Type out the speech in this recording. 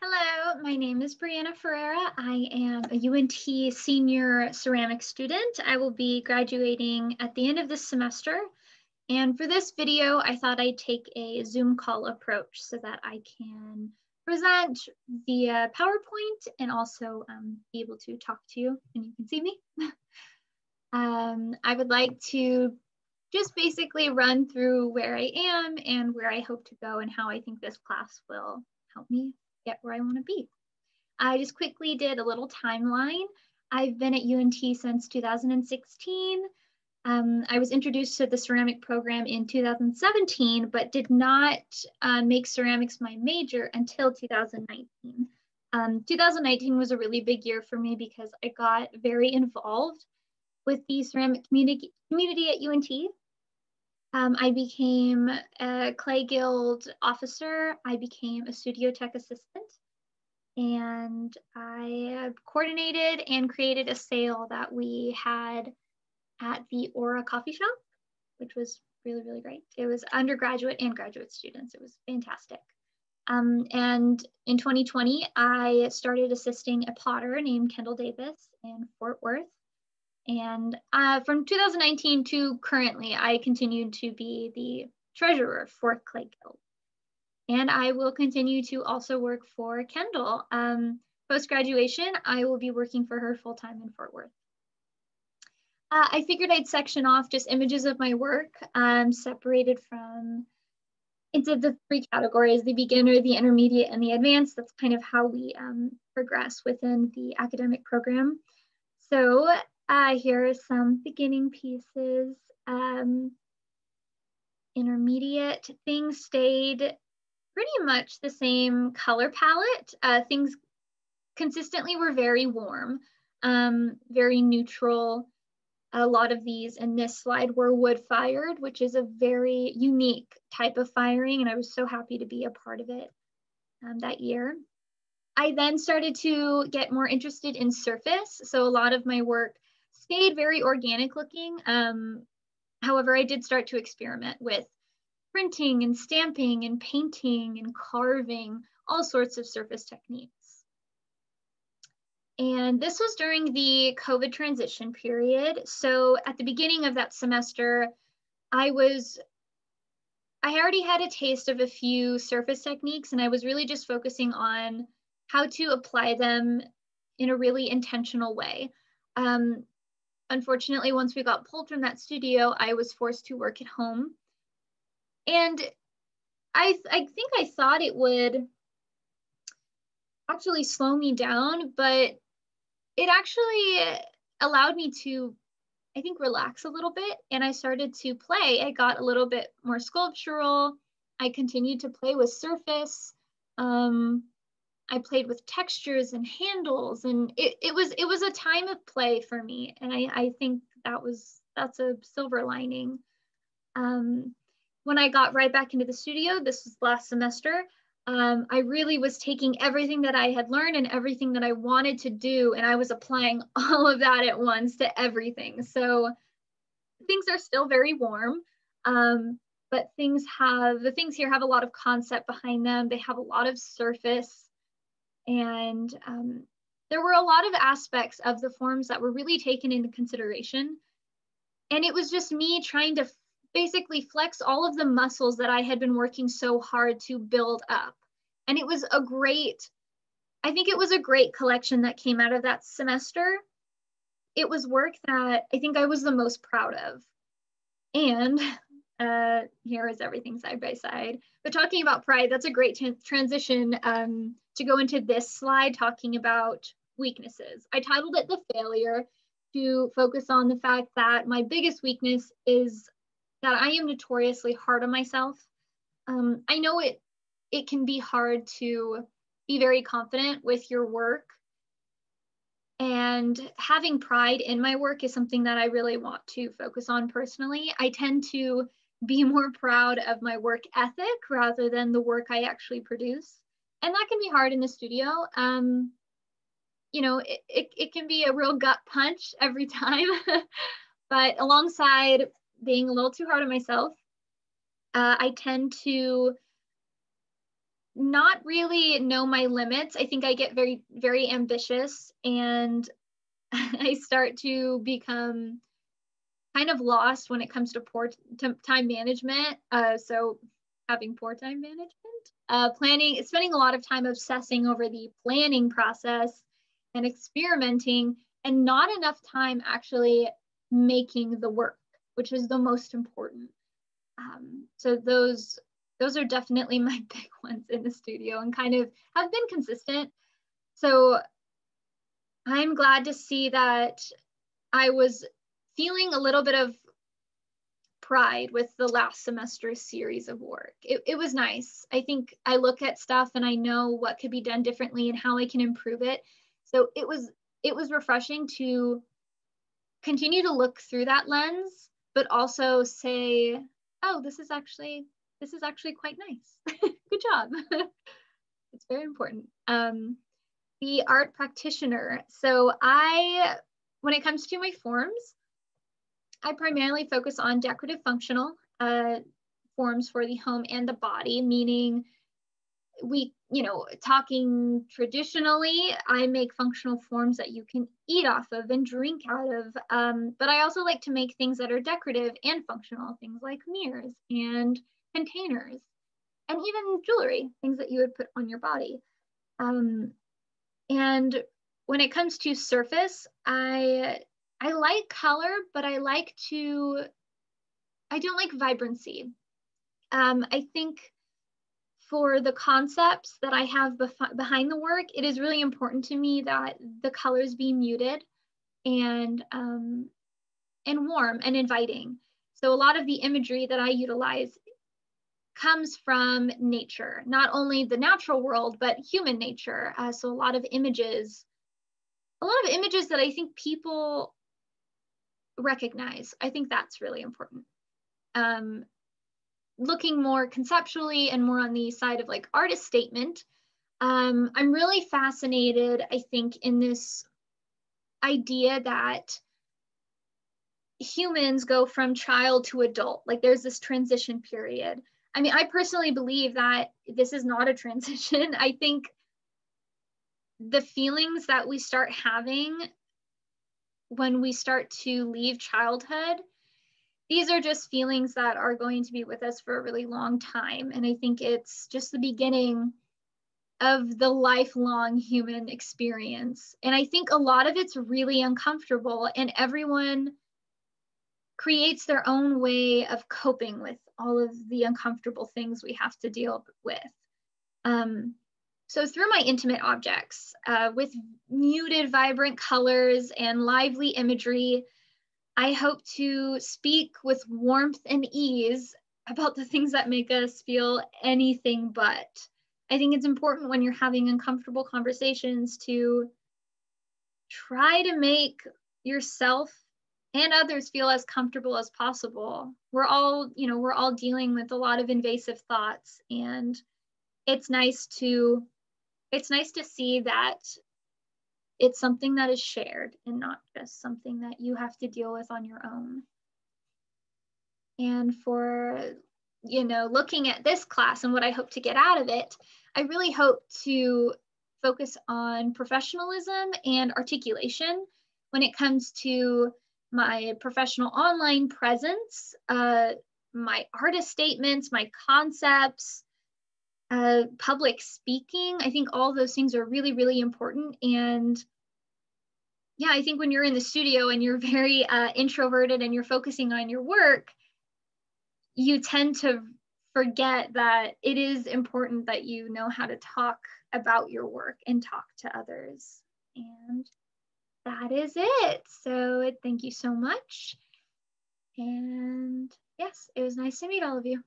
Hello, my name is Breana Ferreira. I am a UNT senior ceramic student. I will be graduating at the end of this semester. And for this video, I thought I'd take a Zoom call approach so that I can present via PowerPoint and also be able to talk to you and you can see me. I would like to just basically run through where I am and where I hope to go and how I think this class will help me get where I want to be. I just quickly did a little timeline. I've been at UNT since 2016. I was introduced to the ceramic program in 2017, but did not make ceramics my major until 2019. 2019 was a really big year for me because I got very involved with the ceramic community at UNT. I became a Clay Guild officer. I became a studio tech assistant. And I coordinated and created a sale that we had at the Aura coffee shop, which was really, really great. It was undergraduate and graduate students. It was fantastic. And in 2020, I started assisting a potter named Kendall Davis in Fort Worth. And from 2019 to currently, I continued to be the treasurer for Clay Guild. And I will continue to also work for Kendall. Post-graduation, I will be working for her full-time in Fort Worth. I figured I'd section off just images of my work, separated into the three categories: the beginner, the intermediate, and the advanced. That's kind of how we progress within the academic program. So here are some beginning pieces. Intermediate, things stayed pretty much the same color palette. Things consistently were very warm, very neutral. A lot of these in this slide were wood fired, which is a very unique type of firing, and I was so happy to be a part of it that year. I then started to get more interested in surface, so a lot of my work stayed very organic looking. However, I did start to experiment with printing and stamping and painting and carving, all sorts of surface techniques. And this was during the COVID transition period. So at the beginning of that semester, I already had a taste of a few surface techniques, and I was really just focusing on how to apply them in a really intentional way. Unfortunately, once we got pulled from that studio, I was forced to work at home. And I think I thought it would actually slow me down, but it actually allowed me to, I think, relax a little bit. And I started to play. I got a little bit more sculptural. I continued to play with surface. I played with textures and handles, and it was a time of play for me. And I think that's a silver lining. When I got right back into the studio, this was last semester, I really was taking everything that I had learned and everything that I wanted to do, and I was applying all of that at once to everything. So things are still very warm, but the things here have a lot of concept behind them. They have a lot of surface, and there were a lot of aspects of the forms that were really taken into consideration. And it was just me trying to basically flex all of the muscles that I had been working so hard to build up. And it was I think it was a great collection that came out of that semester. It was work that I think I was the most proud of. And here is everything side by side. But talking about pride, that's a great transition to go into this slide talking about weaknesses. I titled it The Failure to focus on the fact that my biggest weakness is that I am notoriously hard on myself. I know it can be hard to be very confident with your work. And having pride in my work is something that I really want to focus on personally. I tend to be more proud of my work ethic rather than the work I actually produce. And that can be hard in the studio. It can be a real gut punch every time. But alongside being a little too hard on myself, I tend to not really know my limits. I think I get very, very ambitious, and I start to become kind of lost when it comes to poor time management. So having poor time management, planning, spending a lot of time obsessing over the planning process and experimenting, and not enough time actually making the work, which is the most important. So those are definitely my big ones in the studio, and kind of have been consistent. So I'm glad to see that I was feeling a little bit of pride with the last semester's series of work. It was nice. I think I look at stuff and I know what could be done differently and how I can improve it. So it was refreshing to continue to look through that lens, but also say, oh, this is actually quite nice. Good job. It's very important. The art practitioner. So when it comes to my forms, I primarily focus on decorative functional forms for the home and the body, meaning talking traditionally, I make functional forms that you can eat off of and drink out of. But I also like to make things that are decorative and functional, things like mirrors and containers, and even jewelry, things that you would put on your body. And when it comes to surface, I like color, but I don't like vibrancy. I think for the concepts that I have behind the work, it is really important to me that the colors be muted and warm and inviting. So a lot of the imagery that I utilize comes from nature, not only the natural world, but human nature. So a lot of images that I think people recognize. I think that's really important. Looking more conceptually and more on the side of like artist statement, I'm really fascinated, I think, in this idea that humans go from child to adult. Like there's this transition period. I mean, I personally believe that this is not a transition. I think the feelings that we start having when we start to leave childhood, these are just feelings that are going to be with us for a really long time. And I think it's just the beginning of the lifelong human experience. And I think a lot of it's really uncomfortable, and everyone creates their own way of coping with all of the uncomfortable things we have to deal with. So through my intimate objects, with muted, vibrant colors and lively imagery, I hope to speak with warmth and ease about the things that make us feel anything but. I think it's important when you're having uncomfortable conversations to try to make yourself and others feel as comfortable as possible. We're all dealing with a lot of invasive thoughts, and it's nice to see that it's something that is shared and not just something that you have to deal with on your own. And for, looking at this class and what I hope to get out of it, I really hope to focus on professionalism and articulation when it comes to my professional online presence, my artist statements, my concepts, public speaking. I think all those things are really, really important. And yeah, I think when you're in the studio and you're very introverted and you're focusing on your work, you tend to forget that it is important that you know how to talk about your work and talk to others. And that is it. So thank you so much. And yes, it was nice to meet all of you.